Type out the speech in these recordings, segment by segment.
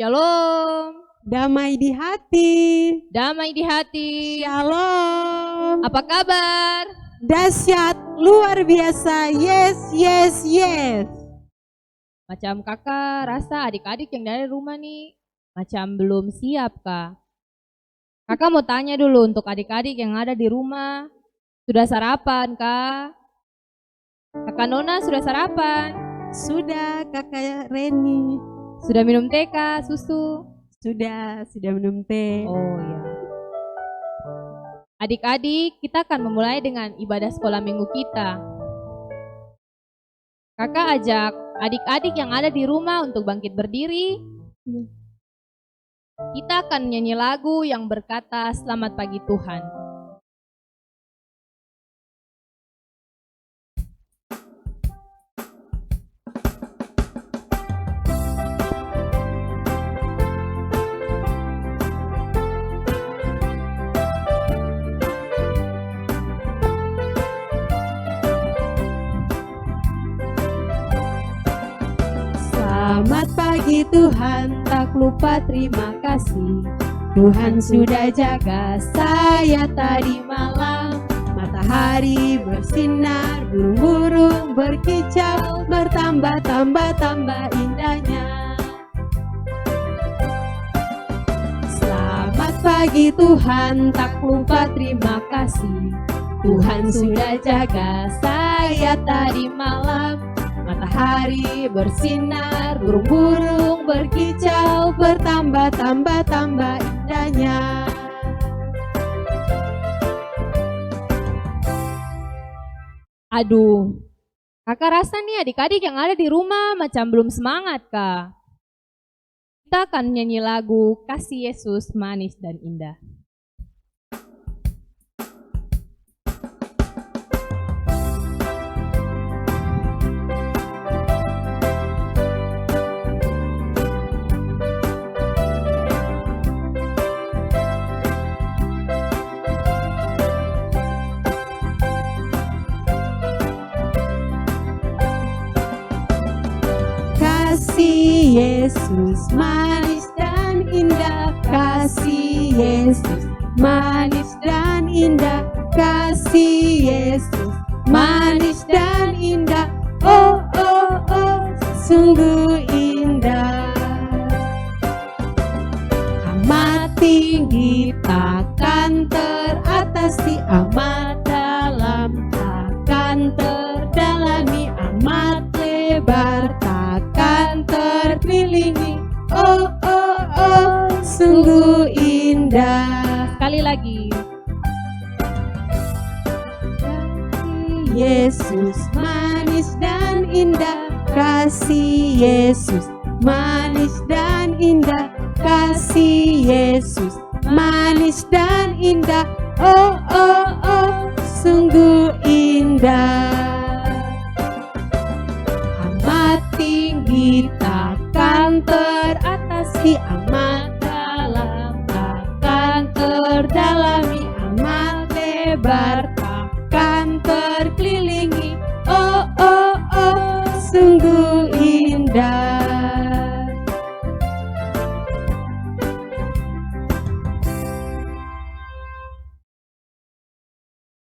Shalom, Damai di hati. damai di hati. Shalom. Apa kabar? Dahsyat, luar biasa. Yes, yes, yes. Macam kakak rasa adik-adik yang dari rumah nih macam belum siap kak. Kakak mau tanya dulu untuk adik-adik yang ada di rumah. Sudah sarapan kak? Kakak Nona sudah sarapan? Sudah, Kakak Reni. Sudah minum teh kak, susu? Sudah minum teh. Oh ya. Adik-adik, kita akan memulai dengan ibadah sekolah minggu kita. Kakak ajak adik-adik yang ada di rumah untuk bangkit berdiri. Kita akan menyanyi lagu yang berkata Selamat Pagi Tuhan. Selamat pagi Tuhan, tak lupa terima kasih. Tuhan sudah jaga saya tadi malam. Matahari bersinar, burung-burung berkicau, bertambah-tambah indahnya. Selamat pagi Tuhan, tak lupa terima kasih. Tuhan sudah jaga saya tadi malam. Matahari bersinar, burung-burung berkicau, bertambah-tambah indahnya. Aduh, kakak rasa nih adik-adik yang ada di rumah macam belum semangat kak. Kita akan nyanyi lagu Kasih Yesus Manis dan Indah. Kasih Yesus manis dan indah, kasih Yesus manis dan indah, kasih Yesus manis dan indah, oh oh oh sungguh indah. Amat tinggi takkan teratasi, amat dalam takkan terdalami, amat lebar takkan terkelilingi, oh oh oh sungguh indah. Sekali lagi. Yesus manis dan indah, kasih Yesus manis dan indah, kasih Yesus manis dan indah, oh oh oh sungguh indah. Amat tinggi takkan teratasi, amat dalam takkan terdalami, amat lebar takkan terkelilingi, oh oh oh sungguh indah.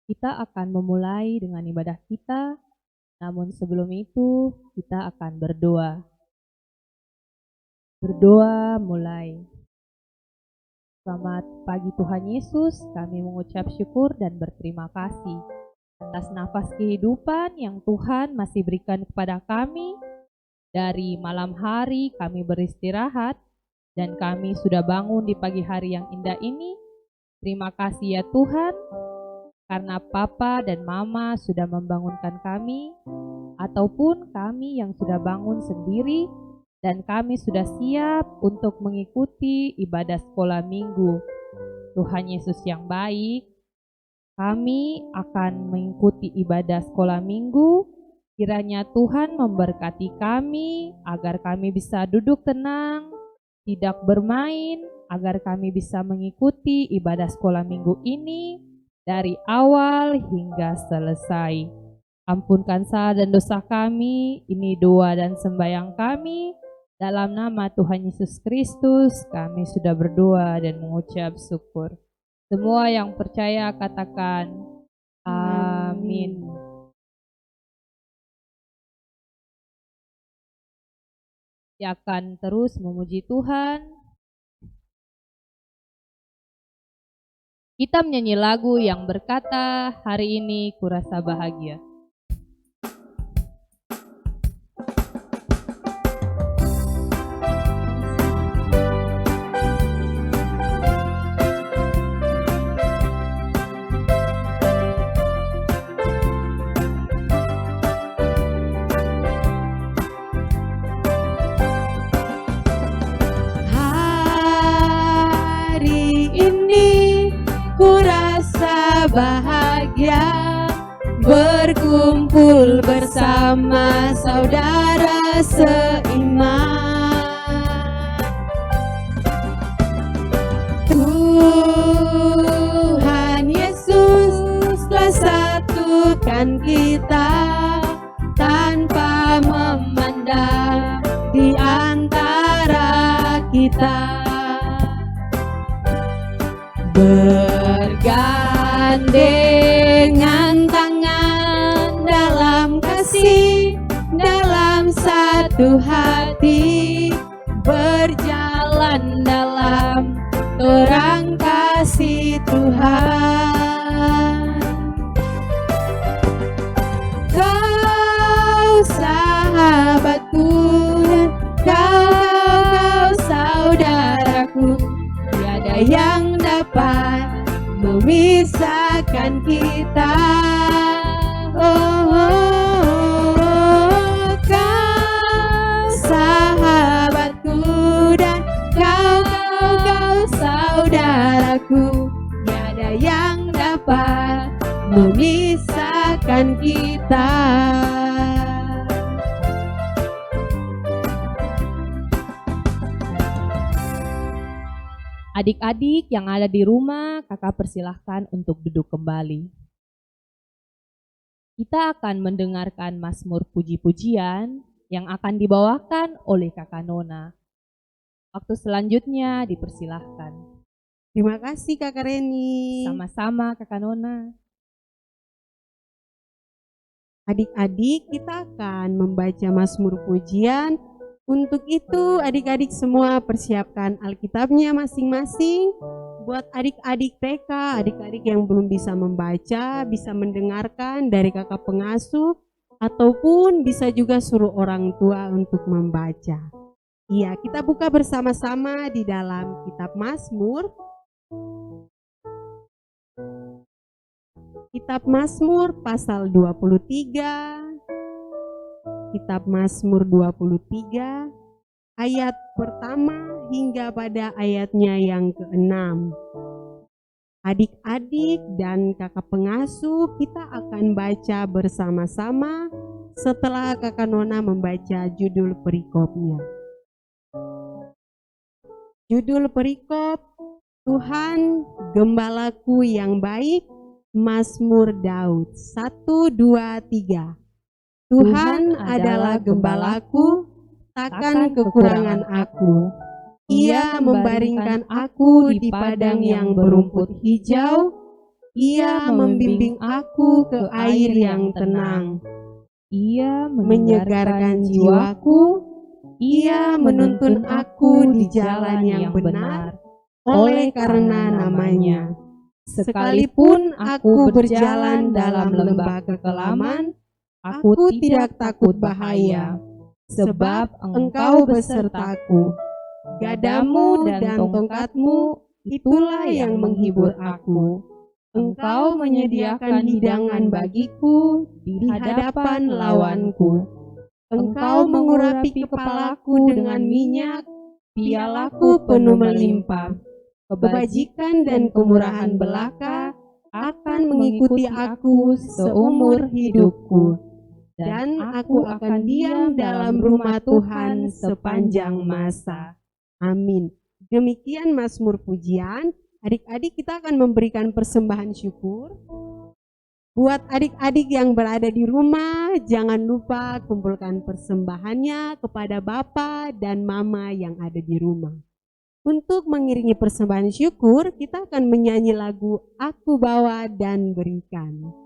Kita akan memulai dengan ibadah kita, namun sebelum itu kita akan berdoa. Berdoa mulai. Selamat pagi Tuhan Yesus, kami mengucap syukur dan berterima kasih atas nafas kehidupan yang Tuhan masih berikan kepada kami. Dari malam hari kami beristirahat dan kami sudah bangun di pagi hari yang indah ini. Terima kasih ya Tuhan, karena Papa dan Mama sudah membangunkan kami, ataupun kami yang sudah bangun sendiri, dan kami sudah siap untuk mengikuti ibadah sekolah minggu. Tuhan Yesus yang baik, kami akan mengikuti ibadah sekolah minggu. Kiranya Tuhan memberkati kami, agar kami bisa duduk tenang, tidak bermain, agar kami bisa mengikuti ibadah sekolah minggu ini dari awal hingga selesai. Ampunkan salah dan dosa kami, ini doa dan sembahyang kami Dalam nama Tuhan Yesus Kristus, kami sudah berdoa dan mengucap syukur. Semua yang percaya katakan amin. Kita akan terus memuji Tuhan. Kita menyanyi lagu yang berkata, hari ini kurasa bahagia. Bahagia berkumpul bersama saudara seiman. Tuhan Yesus telah satukan kita tanpa memandang di antara kita. Bergandengan tangan dalam kasih, dalam satu hati, berjalan dalam terang kasih Tuhan. Kau sahabatku, kau saudaraku, tiada yang dapat memisahkan kita. Kau sahabatku dan kau saudaraku, tiada yang dapat memisahkan kita. Adik-adik yang ada di rumah, kakak persilahkan untuk duduk kembali. Kita akan mendengarkan Mazmur puji-pujian yang akan dibawakan oleh kakak Nona. Waktu selanjutnya dipersilahkan. Terima kasih kakak Reni. Sama-sama kakak Nona. Adik-adik, kita akan membaca Mazmur pujian. Untuk itu adik-adik semua persiapkan Alkitabnya masing-masing. Buat adik-adik TK, adik-adik yang belum bisa membaca, bisa mendengarkan dari kakak pengasuh, ataupun bisa juga suruh orang tua untuk membaca. Iya, kita buka bersama-sama di dalam kitab Mazmur. Kitab Mazmur pasal 23. Kitab Mazmur 23 ayat pertama hingga pada ayatnya yang ke-6. Adik-adik dan kakak pengasuh, kita akan baca bersama-sama setelah kakak Nona membaca judul perikopnya. Judul perikop, Tuhan Gembalaku yang baik, Mazmur Daud. 1, 2, 3. Tuhan adalah gembalaku, takkan kekurangan aku. Ia membaringkan aku di padang yang berumput hijau. Ia membimbing aku ke air yang tenang. Ia Menyegarkan jiwaku. Ia menuntun aku di jalan yang benar oleh karena namanya. Sekalipun aku berjalan dalam lembah kekelaman, aku tidak takut bahaya, sebab Engkau besertaku. Gadamu dan tongkatmu, itulah yang menghibur aku. Engkau menyediakan hidangan bagiku di hadapan lawanku. Engkau mengurapi kepalaku dengan minyak, pialaku penuh melimpah. Kebajikan dan kemurahan belaka akan mengikuti aku seumur hidupku. Dan aku akan diam dalam rumah Tuhan sepanjang masa. Amin. Demikian Mazmur pujian. Adik-adik, kita akan memberikan persembahan syukur. Buat adik-adik yang berada di rumah, jangan lupa kumpulkan persembahannya kepada Bapa dan Mama yang ada di rumah. Untuk mengiringi persembahan syukur, kita akan menyanyi lagu Aku Bawa dan Berikan.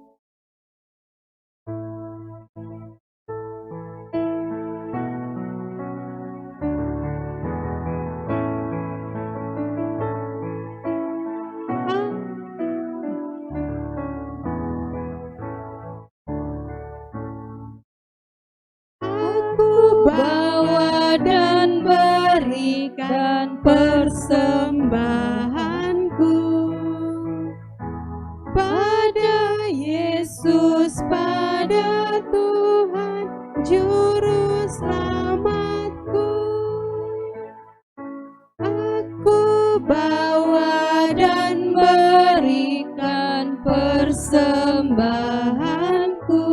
Bawa dan berikan persembahanku pada Yesus, pada Tuhan Juru Selamatku. Aku bawa dan berikan persembahanku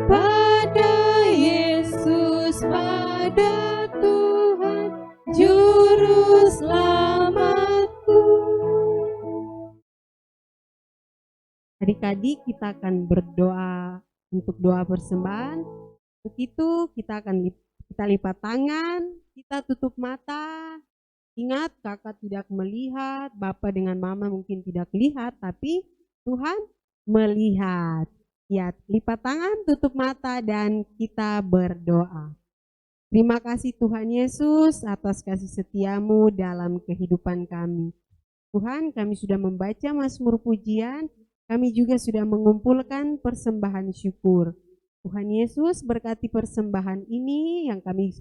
pada Yesus, pada Tuhan Juru Selamatku. Adik-adik, kita akan berdoa untuk doa persembahan. Untuk itu kita lipat tangan, kita tutup mata. Ingat, kakak tidak melihat, bapak dengan mama mungkin tidak lihat, tapi Tuhan melihat. Ya, lipat tangan, tutup mata, dan kita berdoa. Terima kasih Tuhan Yesus atas kasih setiamu dalam kehidupan kami. Tuhan, kami sudah membaca Mazmur pujian, kami juga sudah mengumpulkan persembahan syukur. Tuhan Yesus berkati persembahan ini yang kami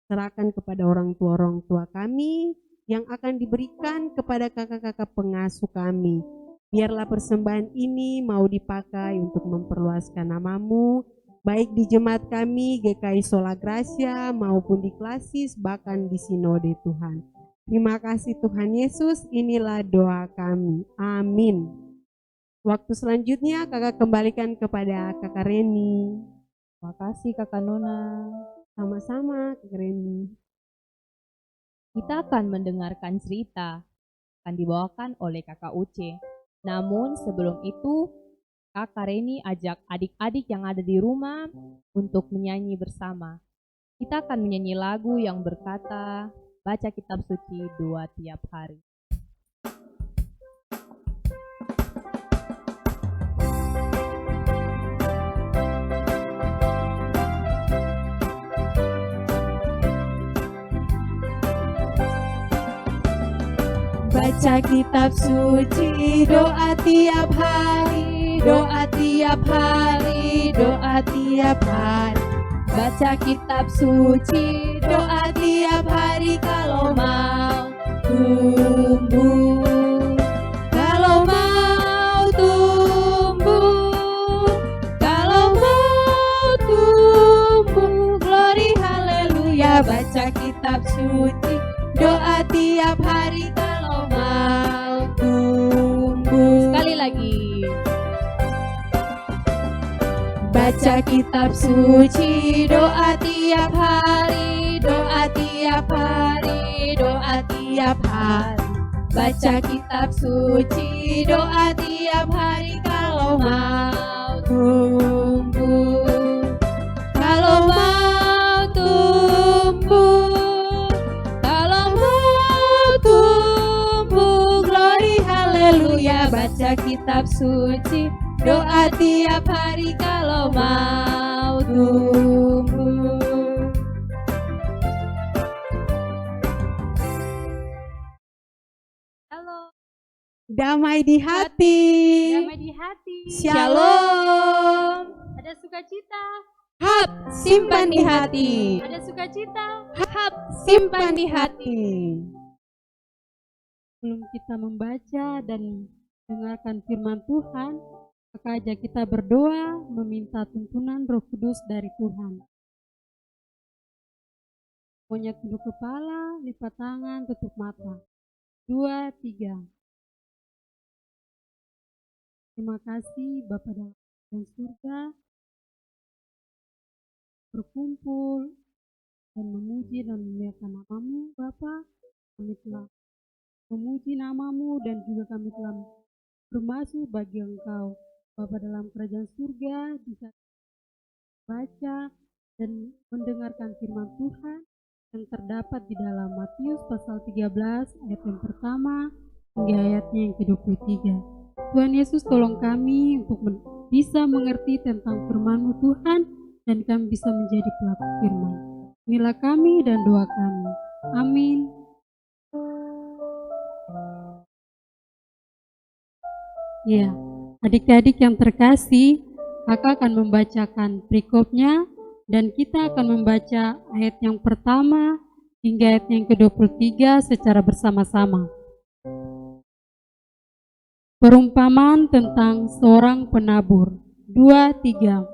serahkan kepada orang tua kami, yang akan diberikan kepada kakak-kakak pengasuh kami. Biarlah persembahan ini mau dipakai untuk memperluaskan namamu, baik di jemaat kami GKI Sola Gracia maupun di Klasis, bahkan di Sinode Tuhan. Terima kasih Tuhan Yesus, inilah doa kami. Amin. Waktu selanjutnya kakak kembalikan kepada kakak Reni. Terima kasih kakak Nona. Sama-sama kakak Reni. Kita akan mendengarkan cerita, akan dibawakan oleh kakak Uce. Namun sebelum itu, kakak Reni ajak adik-adik yang ada di rumah untuk menyanyi bersama. Kita akan menyanyi lagu yang berkata, baca kitab suci 2 tiap hari. Baca kitab suci, doa tiap hari, doa tiap hari, doa tiap hari. Baca kitab suci, doa tiap hari kalau mau tumbuh. Kalau mau tumbuh, kalau mau tumbuh, glory haleluya. Baca kitab suci, doa tiap hari kalau mau tumbuh. Sekali lagi. Baca kitab suci, doa tiap hari, doa tiap hari, doa tiap hari. Baca kitab suci, doa tiap hari kalau mau tumbuh. Kalau mau tumbuh, kalau mau tumbuh, glory haleluya. Baca kitab suci, doa tiap hari kalau mau tumbuh. Halo. Damai di hati. Damai di hati. Shalom. Ada sukacita. Hap, simpan di hati. Ada sukacita. Hap, simpan di hati. Sebelum kita membaca dan dengarkan firman Tuhan, maka ajak kita berdoa meminta tuntunan Roh Kudus dari Tuhan. Pokoknya tunduk kepala, lipat tangan, tutup mata. 2, 3. Terima kasih Bapa dalam surga, berkumpul dan memuji dan memuliakan namamu Bapa. Kami telah memuji namamu dan juga kami telah termasuk bagi engkau, Bapa dalam kerajaan surga, bisa baca dan mendengarkan firman Tuhan yang terdapat di dalam Matius pasal 13 ayat yang pertama hingga ayatnya yang ke-23. Tuhan Yesus tolong kami untuk bisa mengerti tentang firman-Mu Tuhan, dan kami bisa menjadi pelaku firman. Inilah kami dan doa kami. Amin. Ya, adik-adik yang terkasih, Kakak akan membacakan perikopnya dan kita akan membaca ayat yang pertama hingga ayat yang ke-23 secara bersama-sama. Perumpamaan tentang seorang penabur. 2, 3.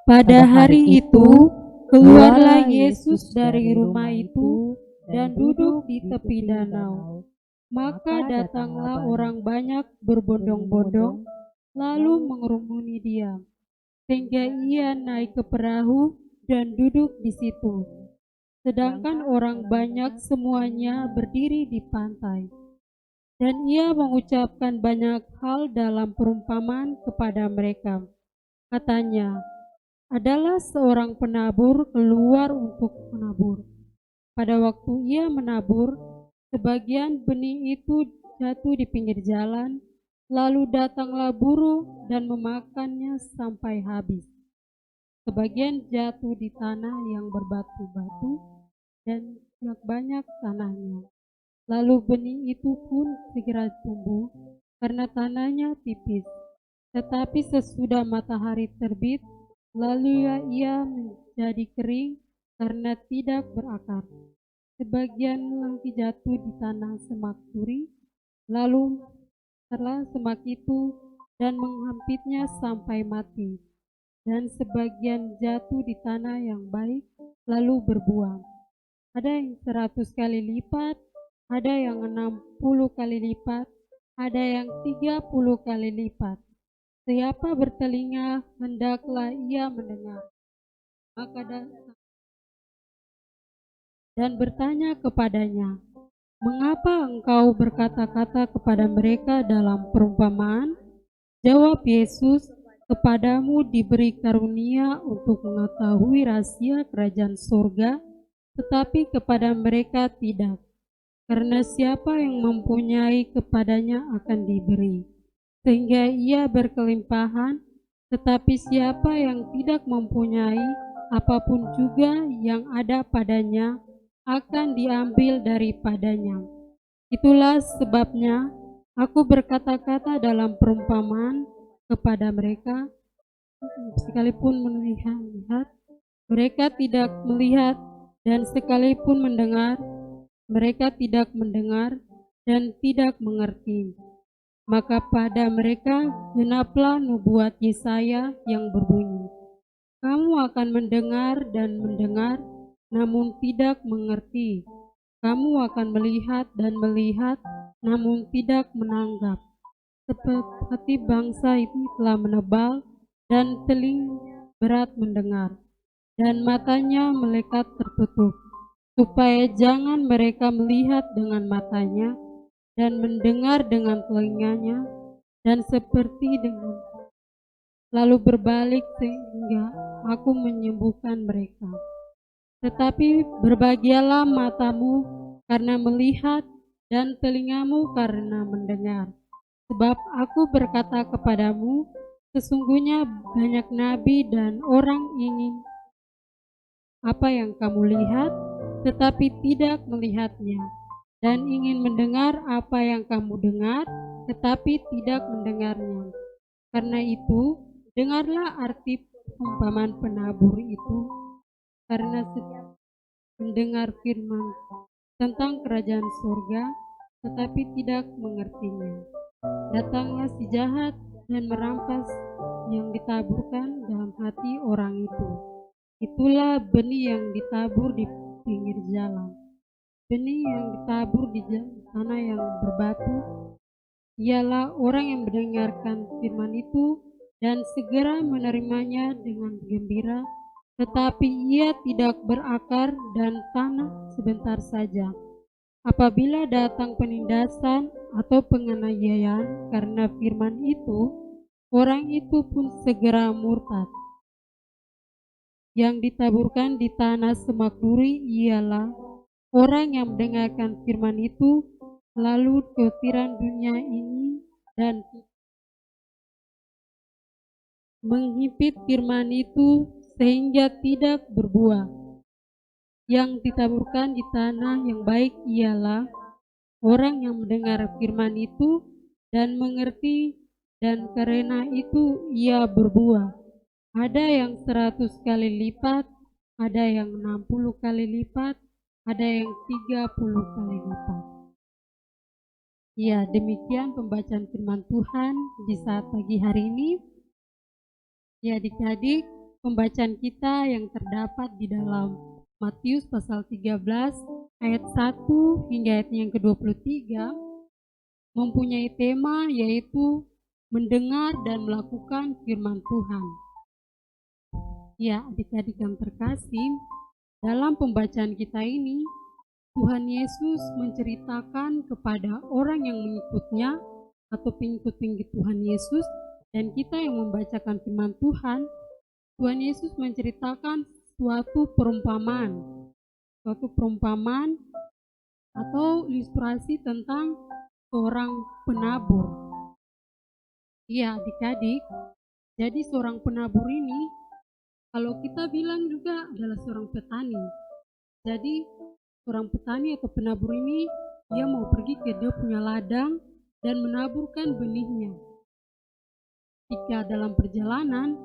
Pada hari itu, keluarlah Yesus dari rumah itu dan duduk di tepi danau. Maka datanglah orang banyak berbondong-bondong, lalu mengerumuni dia, sehingga ia naik ke perahu dan duduk di situ. Sedangkan orang banyak semuanya berdiri di pantai. Dan ia mengucapkan banyak hal dalam perumpamaan kepada mereka. Katanya, adalah seorang penabur keluar untuk menabur. Pada waktu ia menabur, sebagian benih itu jatuh di pinggir jalan, lalu datanglah burung dan memakannya sampai habis. Sebagian jatuh di tanah yang berbatu-batu dan banyak tanahnya. Lalu benih itu pun segera tumbuh karena tanahnya tipis. Tetapi sesudah matahari terbit, lalu ia menjadi kering karena tidak berakar. Sebagian lagi jatuh di tanah semak duri, lalu terlah semak itu dan menghampitnya sampai mati. Dan sebagian jatuh di tanah yang baik, lalu berbuah. Ada yang 100 kali lipat, ada yang 60 kali lipat, ada yang 30 kali lipat. Siapa bertelinga, hendaklah ia mendengar. Maka dan bertanya kepadanya, mengapa engkau berkata-kata kepada mereka dalam perumpamaan? Jawab Yesus, kepadamu diberi karunia untuk mengetahui rahasia kerajaan surga, tetapi kepada mereka tidak. Karena siapa yang mempunyai kepadanya akan diberi, sehingga ia berkelimpahan, tetapi siapa yang tidak mempunyai, apapun juga yang ada padanya akan diambil daripadanya. Itulah sebabnya aku berkata-kata dalam perumpamaan kepada mereka, sekalipun melihat, mereka tidak melihat, dan sekalipun mendengar, mereka tidak mendengar dan tidak mengerti. Maka pada mereka genaplah nubuat Yesaya yang berbunyi, kamu akan mendengar dan mendengar, namun tidak mengerti. Kamu akan melihat dan melihat, namun tidak menanggap. Seperti bangsa itu telah menebal dan telinga berat mendengar, dan matanya melekat tertutup, supaya jangan mereka melihat dengan matanya dan mendengar dengan telinganya, dan seperti dengan lalu berbalik sehingga aku menyembuhkan mereka. Tetapi berbahagialah matamu karena melihat dan telingamu karena mendengar. Sebab aku berkata kepadamu, sesungguhnya banyak nabi dan orang ingin apa yang kamu lihat, tetapi tidak melihatnya, dan ingin mendengar apa yang kamu dengar, tetapi tidak mendengarnya. Karena itu, dengarlah arti perumpamaan penabur itu, karena setiap mendengar firman tentang kerajaan surga, tetapi tidak mengertinya. Datanglah si jahat dan merampas yang ditaburkan dalam hati orang itu. Itulah benih yang ditabur di pinggir jalan. Benih yang ditabur di tanah yang berbatu ialah orang yang mendengarkan firman itu dan segera menerimanya dengan gembira, tetapi ia tidak berakar dan tanah sebentar saja. Apabila datang penindasan atau penganiayaan karena firman itu, orang itu pun segera murtad. Yang ditaburkan di tanah semak duri ialah orang yang mendengarkan firman itu, lalu keutiran dunia ini dan menghimpit firman itu sehingga tidak berbuah. Yang ditaburkan di tanah yang baik ialah orang yang mendengar firman itu dan mengerti, dan karena itu ia berbuah. Ada yang 100 kali lipat, ada yang 60 kali lipat, ada yang 30 kali lipat. Ya, demikian pembacaan firman Tuhan di saat pagi hari ini. Ya, adik-adik, pembacaan kita yang terdapat di dalam Matius pasal 13 ayat 1 hingga ayat yang ke-23 mempunyai tema yaitu mendengar dan melakukan firman Tuhan. Ya, adik-adik yang terkasih, dalam pembacaan kita ini Tuhan Yesus menceritakan kepada orang yang mengikutnya atau pengikut-pengikut Tuhan Yesus, dan kita yang membacakan firman Tuhan, Tuhan Yesus menceritakan suatu perumpamaan atau ilustrasi tentang seorang penabur. Iya, adik-adik, jadi seorang penabur ini kalau kita bilang juga adalah seorang petani. Jadi seorang petani atau penabur ini dia mau pergi ke dia punya ladang dan menaburkan benihnya. Jika dalam perjalanan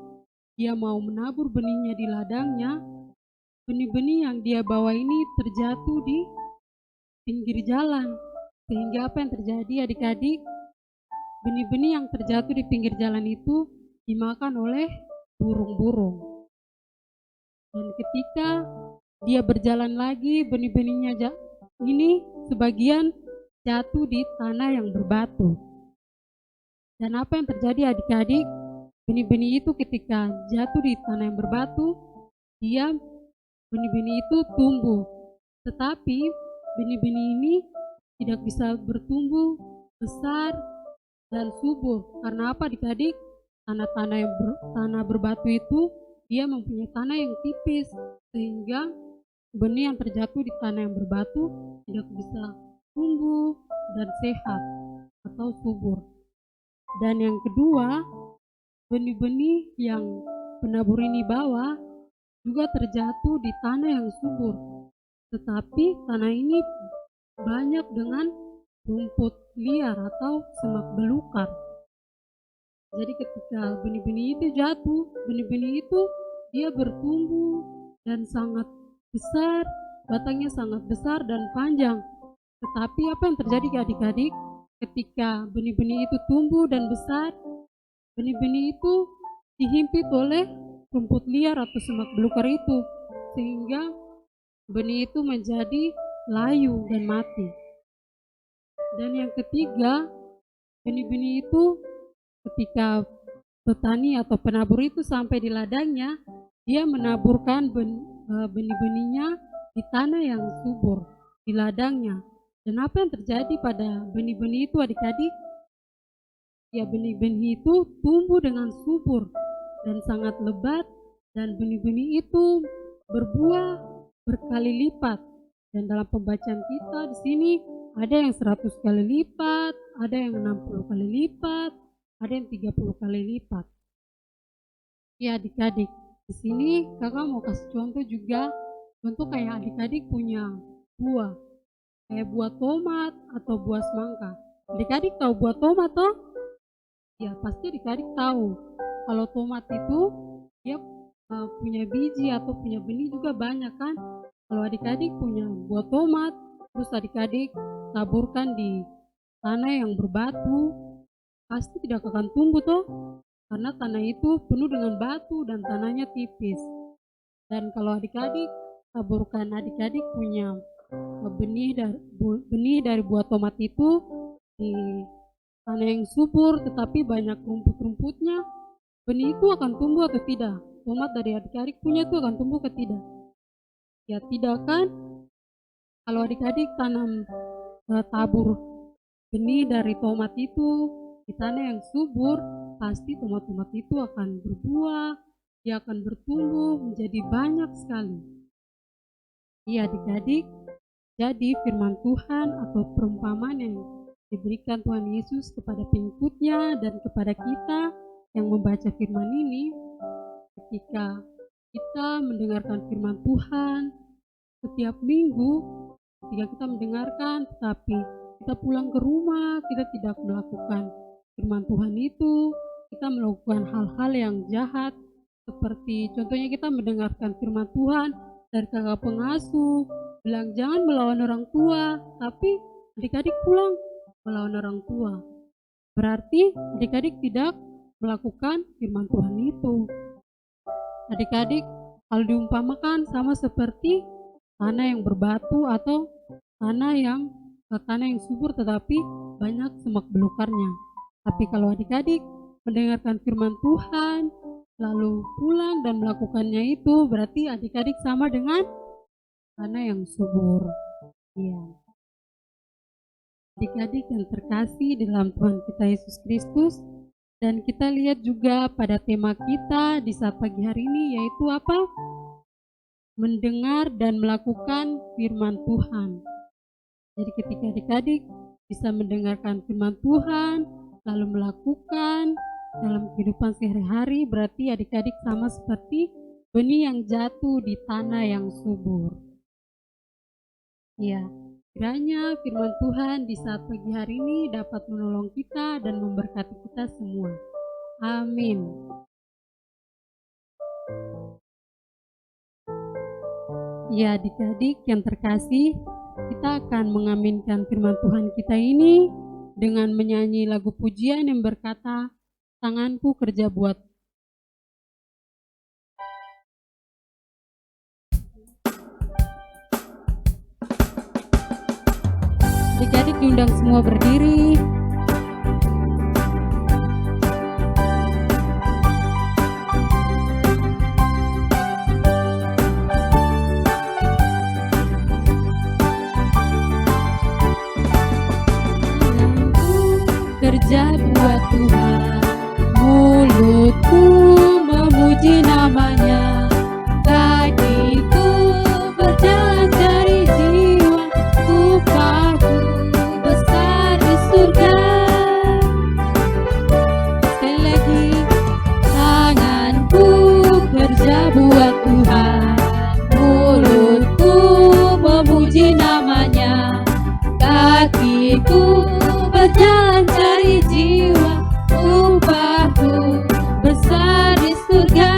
dia mau menabur benihnya di ladangnya, benih-benih yang dia bawa ini terjatuh di pinggir jalan. Sehingga apa yang terjadi, adik-adik? Benih-benih yang terjatuh di pinggir jalan itu dimakan oleh burung-burung. Dan ketika dia berjalan lagi, benih-benihnya ini sebagian jatuh di tanah yang berbatu. Dan apa yang terjadi, adik-adik? Benih-benih itu ketika jatuh di tanah yang berbatu, benih-benih itu tumbuh. Tetapi benih-benih ini tidak bisa bertumbuh besar dan subur. Karena apa, adik-adik? Tanah berbatu itu dia mempunyai tanah yang tipis, sehingga benih yang terjatuh di tanah yang berbatu tidak bisa tumbuh dan sehat atau subur. Dan yang kedua, benih-benih yang penabur ini bawa juga terjatuh di tanah yang subur, tetapi tanah ini banyak dengan rumput liar atau semak belukar. Jadi ketika benih-benih itu jatuh, benih-benih itu dia bertumbuh dan sangat besar, batangnya sangat besar dan panjang. Tetapi apa yang terjadi, adik-adik? Ketika benih-benih itu tumbuh dan besar, benih-benih itu dihimpit oleh rumput liar atau semak belukar itu, sehingga benih itu menjadi layu dan mati. Dan yang ketiga, benih-benih itu ketika petani atau penabur itu sampai di ladangnya, dia menaburkan benih-benihnya di tanah yang subur di ladangnya. Dan apa yang terjadi pada benih-benih itu, adik-adik? Ya, benih-benih itu tumbuh dengan subur dan sangat lebat, dan benih-benih itu berbuah berkali lipat. Dan dalam pembacaan kita di sini ada yang 100 kali lipat, ada yang 60 kali lipat, ada yang 30 kali lipat. Ya, adik-adik, di sini kakak mau kasih contoh juga, contoh kayak adik-adik punya buah, kayak buah tomat atau buah semangka. Adik-adik tahu buah tomat toh? Ya, pasti adik-adik tahu. Kalau tomat itu dia punya biji atau punya benih juga banyak kan? Kalau adik-adik punya buah tomat, terus adik-adik taburkan di tanah yang berbatu, pasti tidak akan tumbuh toh, karena tanah itu penuh dengan batu dan tanahnya tipis. Dan kalau adik-adik taburkan, adik-adik punya benih dari buah tomat itu di tanah yang subur tetapi banyak rumput-rumputnya, benih itu akan tumbuh atau tidak? Tomat dari adik-adik punya itu akan tumbuh atau tidak? Ya tidak kan? Kalau adik-adik tabur benih dari tomat itu di tanah yang subur, pasti tomat-tomat itu akan berbuah, dia akan bertumbuh menjadi banyak sekali. Iya adik-adik, jadi firman Tuhan atau perumpamaan yang diberikan Tuhan Yesus kepada pengikutnya dan kepada kita yang membaca firman ini, ketika kita mendengarkan firman Tuhan setiap minggu, ketika kita mendengarkan tetapi kita pulang ke rumah, kita tidak melakukan firman Tuhan itu, kita melakukan hal-hal yang jahat, seperti contohnya kita mendengarkan firman Tuhan dari kakak pengasuh, bilang jangan melawan orang tua, tapi adik-adik pulang melawan orang tua. Berarti adik-adik tidak melakukan firman Tuhan itu. Adik-adik kalau diumpamakan sama seperti tanah yang berbatu atau tanah yang subur tetapi banyak semak belukarnya. Tapi kalau adik-adik mendengarkan firman Tuhan lalu pulang dan melakukannya itu, berarti adik-adik sama dengan tanah yang subur. Iya. Adik-adik yang terkasih dalam Tuhan kita Yesus Kristus, dan kita lihat juga pada tema kita di saat pagi hari ini, yaitu apa? Mendengar dan melakukan firman Tuhan. Jadi ketika adik-adik bisa mendengarkan firman Tuhan lalu melakukan dalam kehidupan sehari-hari, berarti adik-adik sama seperti benih yang jatuh di tanah yang subur. Ya, kiranya firman Tuhan di saat pagi hari ini dapat menolong kita dan memberkati kita semua. Amin. Ya adik-adik yang terkasih, kita akan mengaminkan firman Tuhan kita ini dengan menyanyi lagu pujian yang berkata, tanganku kerja buat. Adik-adik diundang semua berdiri. Kerja buat Tuhan, mulutku memuji namanya, kakiku berjalan cari jiwa, upahku besar di surga. Sekali lagi, tanganku kerja buat Tuhan, mulutku memuji namanya, kakiku berjalan cari jiwa, upahku besar di surga.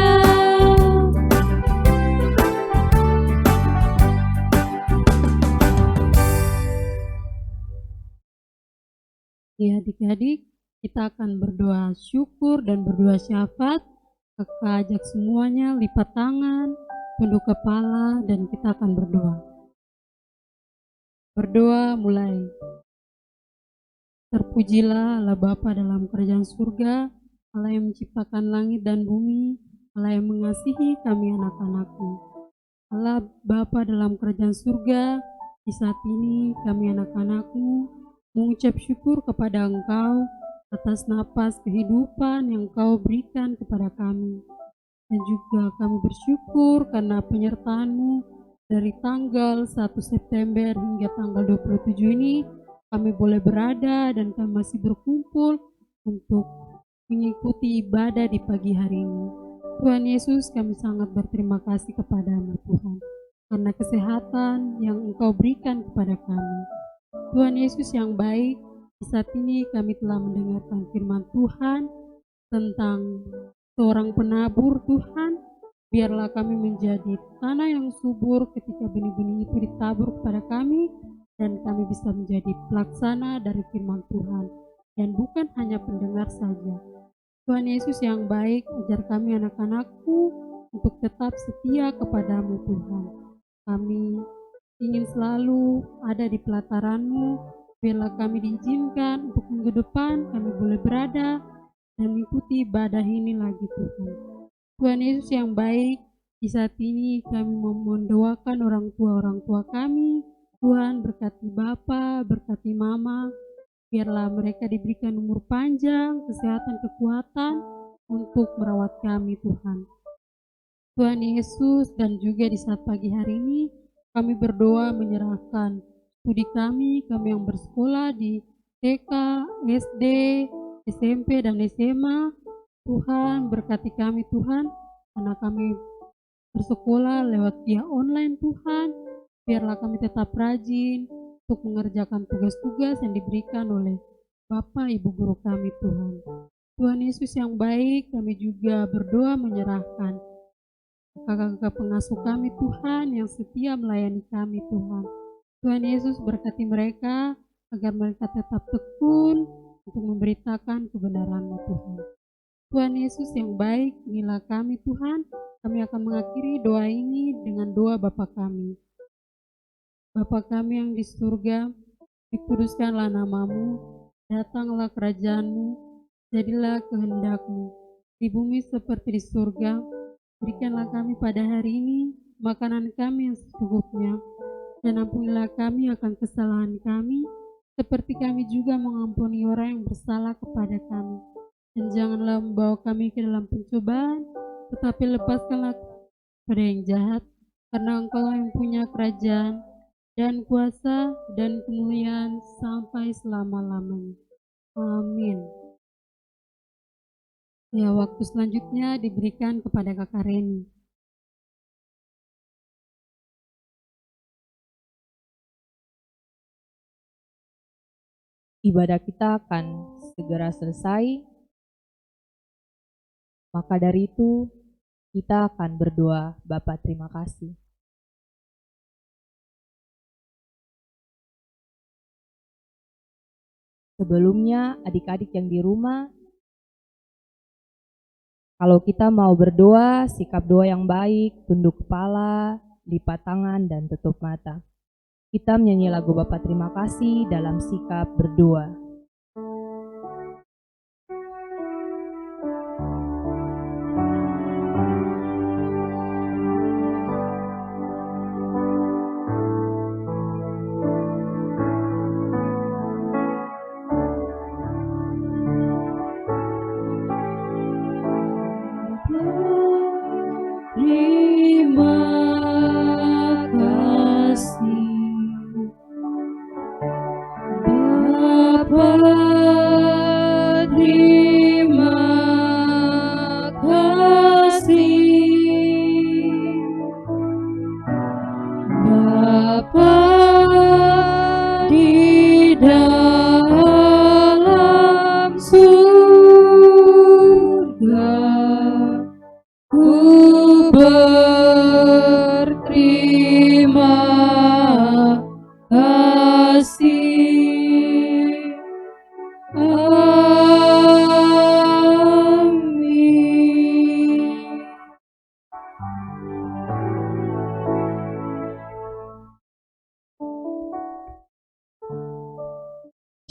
Ya adik-adik, kita akan berdoa syukur dan berdoa syafaat. Kakak ajak semuanya lipat tangan, tunduk kepala, dan kita akan berdoa. Berdoa mulai. Terpujilah Allah Bapa dalam kerajaan surga, Allah yang menciptakan langit dan bumi, Allah yang mengasihi kami anak-anak-Mu. Allah Bapa dalam kerajaan surga, di saat ini kami anak-anak-Mu mengucap syukur kepada Engkau atas napas kehidupan yang Engkau berikan kepada kami. Dan juga kami bersyukur karena penyertaan-Mu dari tanggal 1 September hingga tanggal 27 ini, kami boleh berada dan kami masih berkumpul untuk mengikuti ibadah di pagi hari ini. Tuhan Yesus, kami sangat berterima kasih kepada-Mu Tuhan, karena kesehatan yang Engkau berikan kepada kami. Tuhan Yesus yang baik, di saat ini kami telah mendengarkan firman Tuhan tentang seorang penabur. Tuhan, biarlah kami menjadi tanah yang subur ketika benih-benih itu ditabur kepada kami, dan kami bisa menjadi pelaksana dari firman Tuhan, dan bukan hanya pendengar saja. Tuhan Yesus yang baik, ajar kami anak-anak-Mu untuk tetap setia kepada-Mu Tuhan. Kami ingin selalu ada di pelataran-Mu, biarlah kami diizinkan untuk minggu depan kami boleh berada dan mengikuti ibadah ini lagi Tuhan. Tuhan Yesus yang baik, di saat ini kami mendoakan orang tua kami. Tuhan berkati Bapa, berkati Mama, Biarlah mereka diberikan umur panjang, kesehatan, kekuatan untuk merawat kami Tuhan. Tuhan Yesus, dan juga di saat pagi hari ini kami berdoa menyerahkan studi kami yang bersekolah di TK, SD, SMP, dan SMA. Tuhan berkati kami Tuhan, karena kami bersekolah lewat via online Tuhan. Biarlah kami tetap rajin untuk mengerjakan tugas-tugas yang diberikan oleh Bapak Ibu guru kami Tuhan. Tuhan Yesus yang baik, kami juga berdoa menyerahkan kakak-kakak pengasuh kami Tuhan yang setia melayani kami Tuhan. Tuhan Yesus berkati mereka agar mereka tetap tekun untuk memberitakan kebenaran-Mu Tuhan. Tuhan Yesus yang baik, inilah kami Tuhan. Kami akan mengakhiri doa ini dengan doa Bapa kami. Bapa kami yang di surga, dikuduskanlah nama-Mu, datanglah kerajaan-Mu, jadilah kehendak-Mu, di bumi seperti di surga. Berikanlah kami pada hari ini makanan kami yang secukupnya, dan ampunilah kami akan kesalahan kami, seperti kami juga mengampuni orang yang bersalah kepada kami. Dan janganlah membawa kami ke dalam pencobaan, tetapi lepaskanlah pada yang jahat, karena Engkau yang punya kerajaan, dan kuasa, dan kemuliaan sampai selama-lamanya. Amin. Ya, waktu selanjutnya diberikan kepada Kakak Reni. Ibadah kita akan segera selesai. Maka dari itu, kita akan berdoa, Bapa terima kasih. Sebelumnya, adik-adik yang di rumah, kalau kita mau berdoa, sikap doa yang baik, tunduk kepala, lipat tangan, dan tutup mata. Kita menyanyi lagu Bapa terima kasih dalam sikap berdoa.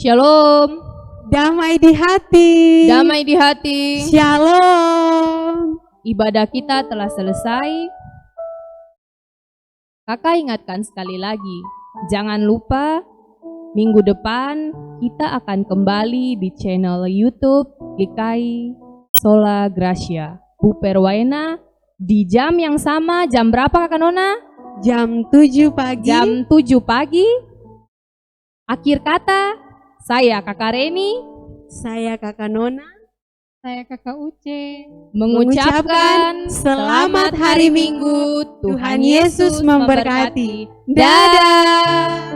Shalom. Damai di hati. Damai di hati. Shalom. Ibadah kita telah selesai. Kakak ingatkan sekali lagi, jangan lupa minggu depan kita akan kembali di channel YouTube GKI Sola Gracia Bu Perwaena di jam yang sama. Jam berapa Kakak Nona? Jam 7 pagi. Jam 7 pagi. Akhir kata, saya Kakak Reni, saya Kakak Nona, Saya Kakak Uce. mengucapkan selamat hari Minggu. Tuhan Yesus memberkati. Dadah.